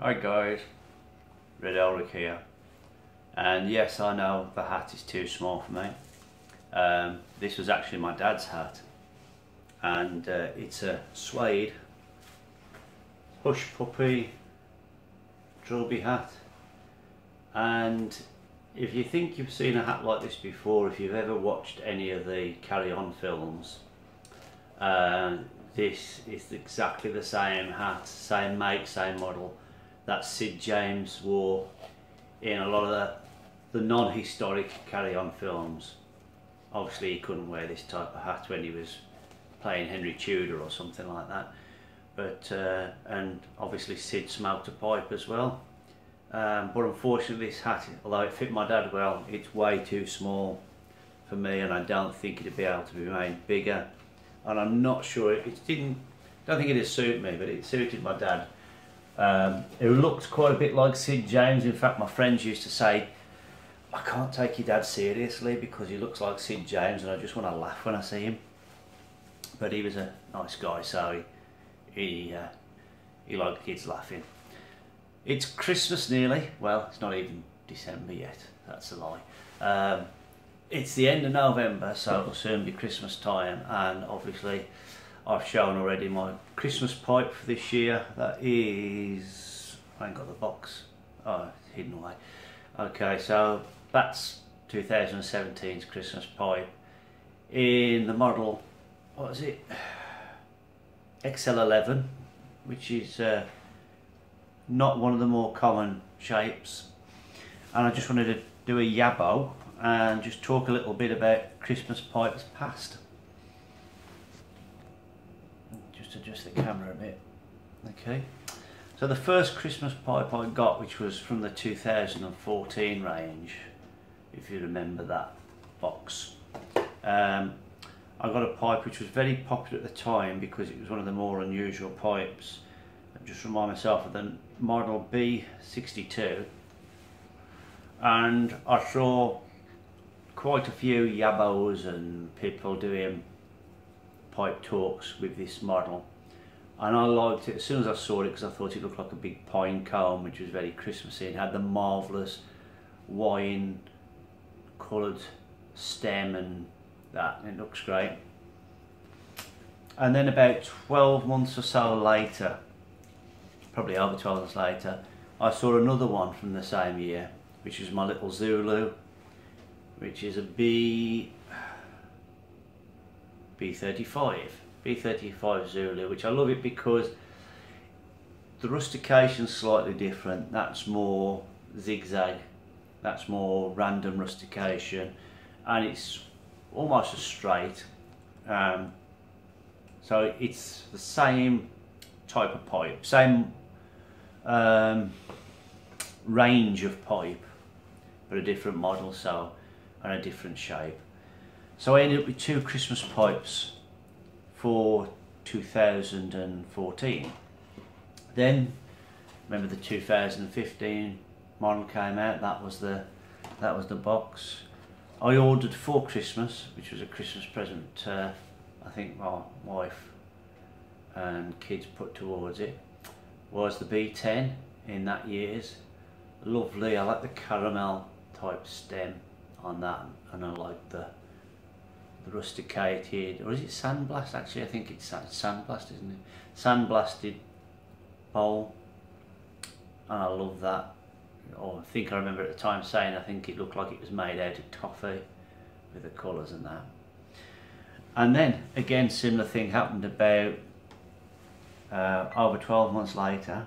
Hi guys, Red Elric here, and yes, I know the hat is too small for me. This was actually my dad's hat, and it's a suede hush puppy trilby hat. And if you think you've seen a hat like this before, if you've ever watched any of the Carry On films, this is exactly the same hat, same make, same model that Sid James wore in a lot of the non-historic Carry On films. Obviously he couldn't wear this type of hat when he was playing Henry Tudor or something like that, but and obviously Sid smoked a pipe as well. But unfortunately this hat, although it fit my dad well, it's way too small for me, and I don't think it'd be able to be made bigger. And I'm not sure, don't think it'd suit me, but it suited my dad. It looked quite a bit like Sid James. In fact, my friends used to say, I can't take your dad seriously because he looks like Sid James, and I just want to laugh when I see him. But he was a nice guy, so he liked kids laughing. It's Christmas nearly. Well, it's not even December yet. That's a lie. It's the end of November, so it'll soon be Christmas time, and obviously I've shown already my Christmas pipe for this year. That is, I ain't got the box. Oh, it's hidden away. Okay, so that's 2017's Christmas pipe in the model, what is it? XL11, which is not one of the more common shapes. And I just wanted to do a YABO and just talk a little bit about Christmas pipes past. Just adjust the camera a bit. Okay, so the first Christmas pipe I got, which was from the 2014 range, if you remember that box, I got a pipe which was very popular at the time because it was one of the more unusual pipes. I just remind myself of the model B62, and I saw quite a few YABOs and people doing pipe talks with this model, and I liked it as soon as I saw it because I thought it looked like a big pine cone, which was very Christmassy. It had the marvellous wine coloured stem and that, and it looks great. And then about 12 months or so later, probably over 12 months later, I saw another one from the same year, which was my little Zulu, which is a B35 Zulu, which I love it because the rustication is slightly different. That's more zigzag, that's more random rustication, and it's almost a straight. So it's the same type of pipe, same range of pipe, but a different model, so, and a different shape. So I ended up with two Christmas pipes for 2014. Then remember the 2015 model came out. That was the box. I ordered for Christmas, which was a Christmas present I think my wife and kids put towards it, was the B10 in that year's. Lovely. I like the caramel type stem on that, and I like the rusticated, or is it sandblast? Actually, I think it's sandblast, isn't it? Sandblasted bowl, and I love that. Or I think I remember at the time saying I think it looked like it was made out of toffee with the colours and that. And then again, similar thing happened about over 12 months later.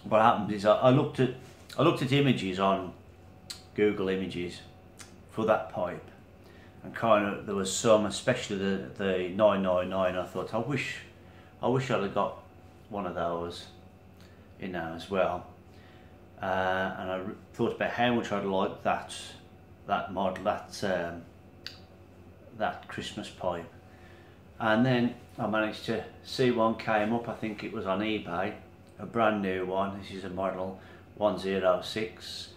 What happened is I looked at images on Google Images for that pipe, and kind of there was some, especially the 999. I thought I wish I'd have got one of those in there as well, and I thought about how much I'd like that model, that Christmas pipe. And then I managed to see one came up, I think it was on eBay, a brand new one. This is a model 106,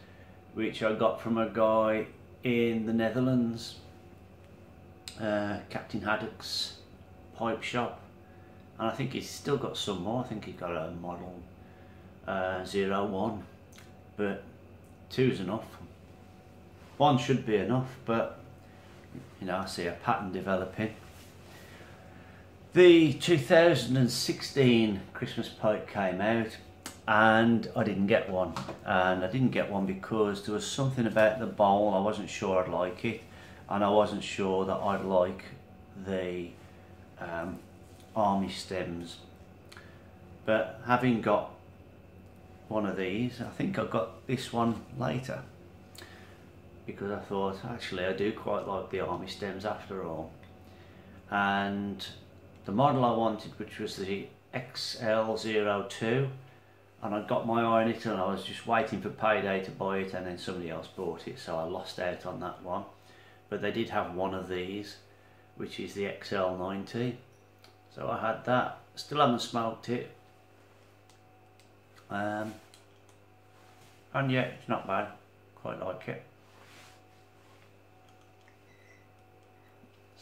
which I got from a guy in the Netherlands, Captain Haddock's pipe shop, and I think he's still got some more. I think he's got a model 01, but 2's enough. 1 should be enough, but you know, I see a pattern developing. The 2016 Christmas pipe came out and I didn't get one, and I didn't get one because there was something about the bowl I wasn't sure I'd like it, and I wasn't sure that I'd like the army stems. But having got one of these, I think I got this one later because I thought actually I do quite like the army stems after all. And the model I wanted, which was the XL02, and I got my eye on it and I was just waiting for payday to buy it, and then somebody else bought it, so I lost out on that one. But they did have one of these, which is the XL90, so I had that. Still haven't smoked it, and yeah, it's not bad, quite like it.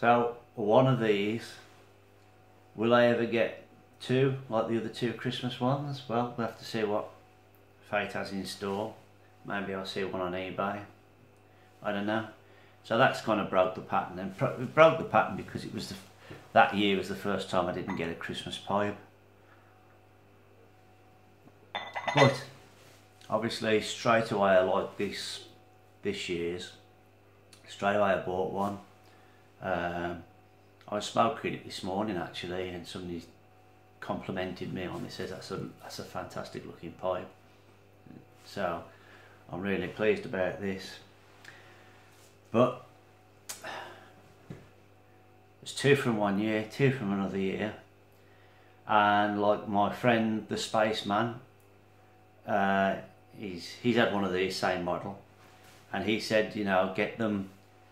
So one of these, will I ever get 2 like the other 2 Christmas ones? Well, we'll have to see what fate has in store. Maybe I'll see one on eBay, I don't know. So that's kind of broke the pattern, and it broke the pattern because it was that year was the first time I didn't get a Christmas pipe. But obviously straight away I like this year's. Straight away I bought one. I was smoking it this morning actually, and somebody complimented me on it, says that's a fantastic looking pipe. So I'm really pleased about this. But it's 2 from one year, 2 from another year, and like my friend the spaceman, he's had one of these same model, and he said, you know, get them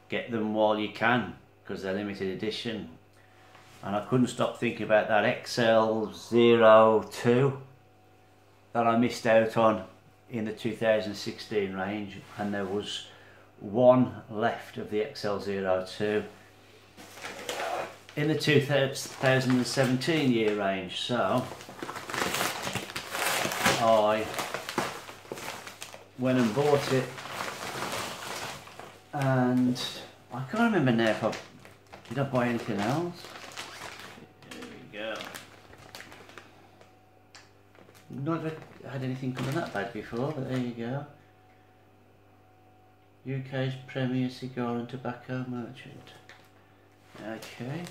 while you can because they're limited edition. And I couldn't stop thinking about that XL02 that I missed out on in the 2016 range, and there was 1 left of the XL02 in the 2017 year range. So I went and bought it, and I can't remember now if did I buy anything else. There we go. Never had anything come in that bad before, but there you go. UK's premier cigar and tobacco merchant. Okay.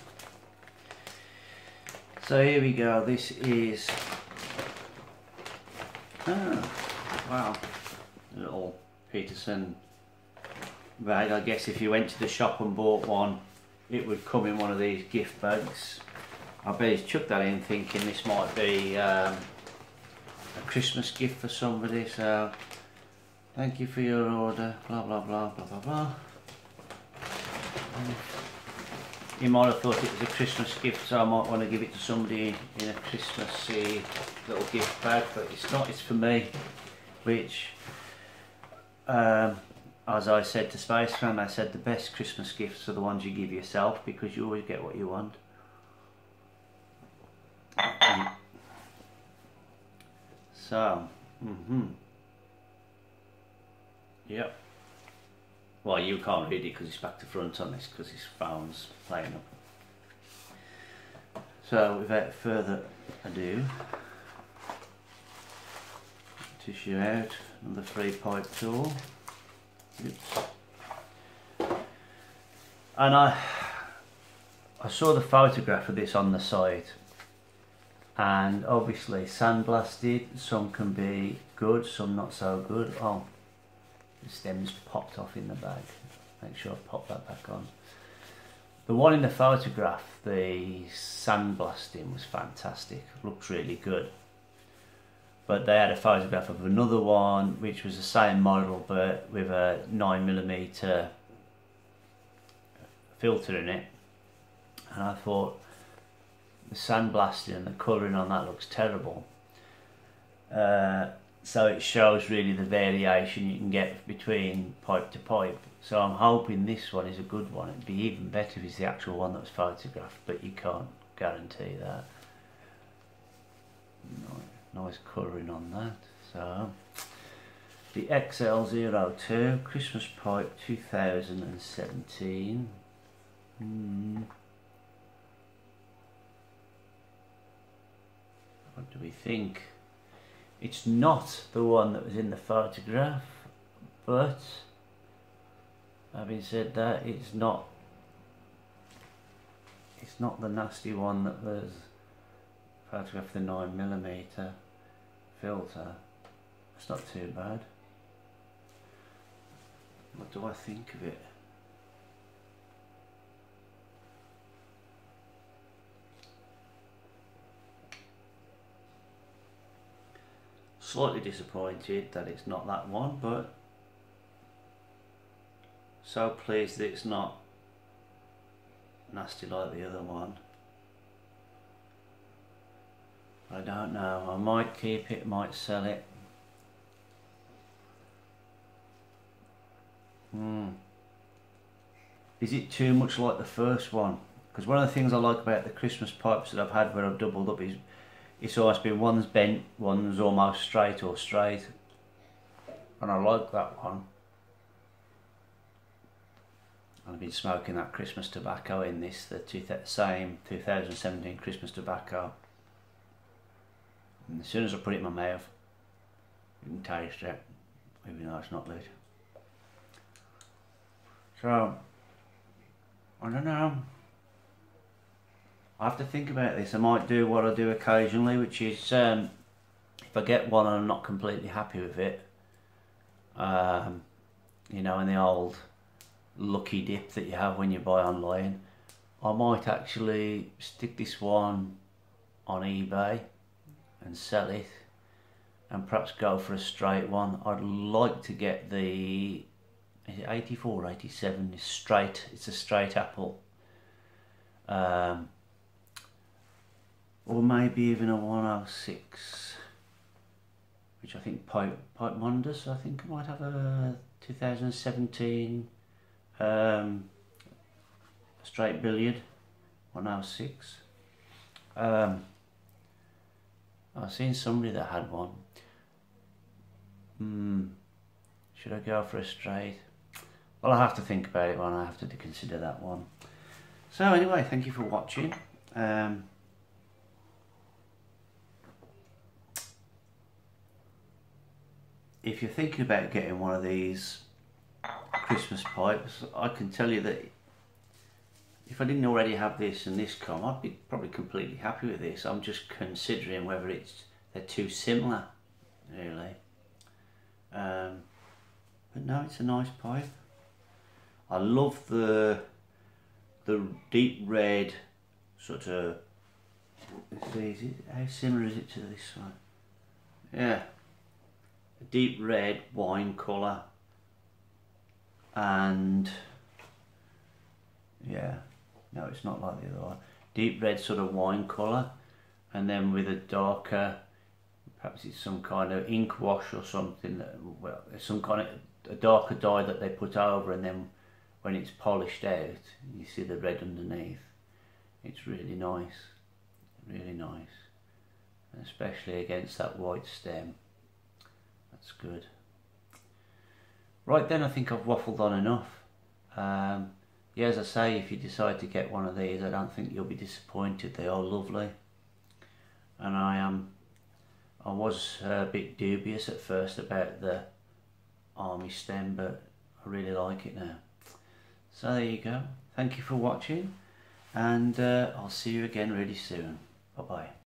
So here we go. This is, oh wow, a little Peterson bag. I guess if you went to the shop and bought one, it would come in one of these gift bags. I bet he's chucked that in thinking this might be a Christmas gift for somebody. So thank you for your order, blah blah blah blah blah blah. You might have thought it was a Christmas gift, so I might want to give it to somebody in a Christmassy little gift bag, but it's not, it's for me. Which, as I said to Spaceman, I said the best Christmas gifts are the ones you give yourself, because you always get what you want. So, yep. Well, you can't read it because it's back to front on this, because his phone's playing up. So, without further ado, tissue out, another 3-pipe tool. Oops. And I saw the photograph of this on the site, and obviously sandblasted, some can be good, some not so good. Oh, the stem's popped off in the bag. Make sure I pop that back on. The one in the photograph, the sandblasting was fantastic, looks really good. But they had a photograph of another one which was the same model but with a 9mm filter in it, and I thought the sandblasting and the colouring on that looks terrible. So it shows really the variation you can get between pipe to pipe. So I'm hoping this one is a good one. It'd be even better if it's the actual one that was photographed, but you can't guarantee that. Nice colouring on that. So the XL02 Christmas pipe 2017. What do we think? It's not the one that was in the photograph, but having said that, it's not the nasty one that was photographed with the 9mm filter. It's not too bad. What do I think of it? Slightly disappointed that it's not that one, but so pleased that it's not nasty like the other one. I don't know, I might keep it, might sell it. Is it too much like the first one? Because one of the things I like about the Christmas pipes that I've had where I've doubled up is it's always been one's bent, one's almost straight or straight, and I like that one. I've been smoking that Christmas tobacco in this, the same 2017 Christmas tobacco. And as soon as I put it in my mouth, you can taste it, even though it's not lit. So, I don't know. I have to think about this. I might do what I do occasionally, which is if I get one and I'm not completely happy with it, you know, in the old lucky dip that you have when you buy online, I might actually stick this one on eBay and sell it, and perhaps go for a straight one. I'd like to get the, is it 84 or 87? It's straight. It's a straight apple. Or maybe even a 106, which I think Pipe Wonders, I think I might have a 2017 straight billiard 106. I've seen somebody that had one. Should I go for a straight? Well, I have to think about it, I have to consider that one. So anyway, thank you for watching. If you're thinking about getting one of these Christmas pipes, I can tell you that if I didn't already have this and this come, I'd be probably completely happy with this. I'm just considering whether they're too similar, really. But no, it's a nice pipe. I love the deep red sort of. How similar is it to this one? Yeah. A deep red wine colour, and yeah, no, it's not like the other one. Deep red sort of wine colour, and then with a darker, perhaps it's some kind of ink wash or something, well, there's some kind of a darker dye that they put over, and then when it's polished out you see the red underneath. It's really nice, really nice, and especially against that white stem. That's good. Right then, I think I've waffled on enough. Yeah, as I say, if you decide to get one of these, I don't think you'll be disappointed. They are lovely, and I was a bit dubious at first about the army stem, but I really like it now. So there you go. Thank you for watching, and I'll see you again really soon. Bye bye.